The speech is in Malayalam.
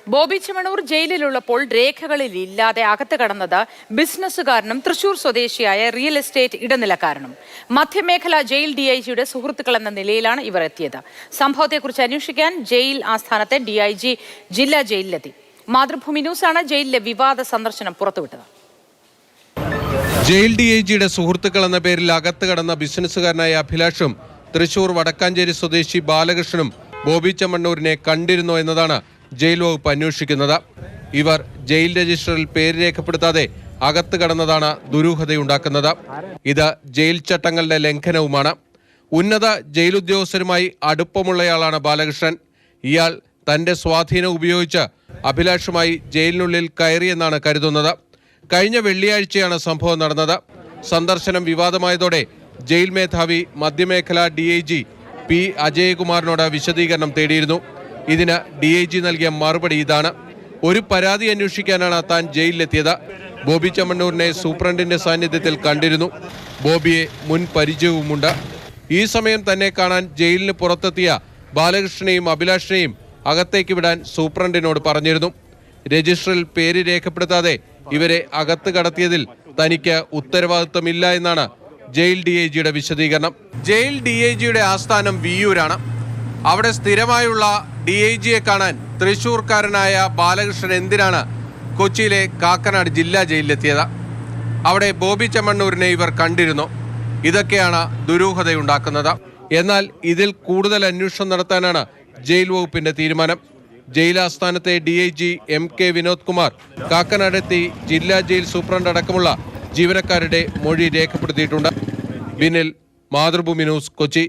ബോബി ചെമ്മണ്ണൂർ ജയിലിലുള്ളപ്പോൾ രേഖകളിൽ ഇല്ലാതെ അകത്ത് കടന്നത് ബിസിനസ്സുകാരനും തൃശൂർ സ്വദേശിയായ റിയൽ എസ്റ്റേറ്റ് ഇടനിലക്കാരനും. മധ്യമേഖല ജയിൽ ഡിഐജിയുടെ സുഹൃത്തുക്കൾ എന്ന നിലയിലാണ് ഇവർ എത്തിയത്. സംഭവത്തെക്കുറിച്ച് അന്വേഷിക്കാൻ ജയിൽ ആസ്ഥാനത്തെ ഡിഐജി ജില്ലാ ജയിലിലെത്തി. മാതൃഭൂമി ന്യൂസാണ് ജയിലിലെ വിവാദ സന്ദർശനം പുറത്തുവിട്ടത്. ജയിൽ ഡിഐജിയുടെ സുഹൃത്തുക്കൾ എന്ന പേരിൽ അകത്ത് കടന്ന ബിസിനസ്സുകാരനായ അഭിലാഷും തൃശൂർ വടക്കാഞ്ചേരി സ്വദേശി ബാലകൃഷ്ണനും ബോബി ചെമ്മണ്ണൂരിനെ കണ്ടിരുന്നോ എന്നതാണ് ജയിൽ വകുപ്പ് അന്വേഷിക്കുന്നത്. ഇവർ ജയിൽ രജിസ്റ്ററിൽ പേര് രേഖപ്പെടുത്താതെ അകത്ത് കടന്നതാണ് ദുരൂഹതയുണ്ടാക്കുന്നത്. ഇത് ജയിൽ ചട്ടങ്ങളുടെ ലംഘനവുമാണ്. ഉന്നത ജയിൽ ഉദ്യോഗസ്ഥരുമായി അടുപ്പമുള്ളയാളാണ് ബാലകൃഷ്ണൻ. ഇയാൾ തന്റെ സ്വാധീനം ഉപയോഗിച്ച് അഭിലാഷുമായി ജയിലിനുള്ളിൽ കയറിയെന്നാണ് കരുതുന്നത്. കഴിഞ്ഞ വെള്ളിയാഴ്ചയാണ് സംഭവം നടന്നത്. സന്ദർശനം വിവാദമായതോടെ ജയിൽ മേധാവി മധ്യമേഖല ഡിഐജി പി അജയകുമാറിനോട് വിശദീകരണം തേടിയിരുന്നു. ഇതിന് ഡിഐജി നൽകിയ മറുപടി ഇതാണ്: ഒരു പരാതി അന്വേഷിക്കാനാണ് താൻ ജയിലിലെത്തിയത്. ബോബി ചെമ്മണ്ണൂരിനെ സൂപ്രണ്ടിന്റെ സാന്നിധ്യത്തിൽ കണ്ടിരുന്നു. ബോബിയെ മുൻ പരിചയവുമുണ്ട്. ഈ സമയം തന്നെ കാണാൻ ജയിലിന് പുറത്തെത്തിയ ബാലകൃഷ്ണനെയും അഭിലാഷിനെയും അകത്തേക്ക് വിടാൻ സൂപ്രണ്ടിനോട് പറഞ്ഞിരുന്നു. രജിസ്റ്ററിൽ പേര് രേഖപ്പെടുത്താതെ ഇവരെ അകത്ത് കടത്തിയതിൽ തനിക്ക് ഉത്തരവാദിത്വമില്ല എന്നാണ് ജയിൽ ഡിഐജിയുടെ വിശദീകരണം. ജയിൽ ഡിഐജിയുടെ ആസ്ഥാനം വിയ്യൂരാണ്. അവിടെ സ്ഥിരമായുള്ള ഡിഐജിയെ കാണാൻ തൃശൂർക്കാരനായ ബാലകൃഷ്ണൻ എന്തിനാണ് കൊച്ചിയിലെ കാക്കനാട് ജില്ലാ ജയിലിലെത്തിയത്? അവിടെ ബോബി ചെമ്മണ്ണൂരിനെ ഇവർ കണ്ടിരുന്നു. ഇതൊക്കെയാണ് ദുരൂഹതയുണ്ടാക്കുന്നത്. എന്നാൽ ഇതിൽ കൂടുതൽ അന്വേഷണം നടത്താനാണ് ജയിൽ വകുപ്പിന്റെ തീരുമാനം. ജയിൽ ആസ്ഥാനത്തെ ഡിഐജി MK വിനോദ് കുമാർ കാക്കനാടെത്തി ജില്ലാ ജയിൽ സൂപ്രണ്ട് അടക്കമുള്ള ജീവനക്കാരുടെ മൊഴി രേഖപ്പെടുത്തിയിട്ടുണ്ട്. ബിനിൽ, മാതൃഭൂമി ന്യൂസ്, കൊച്ചി.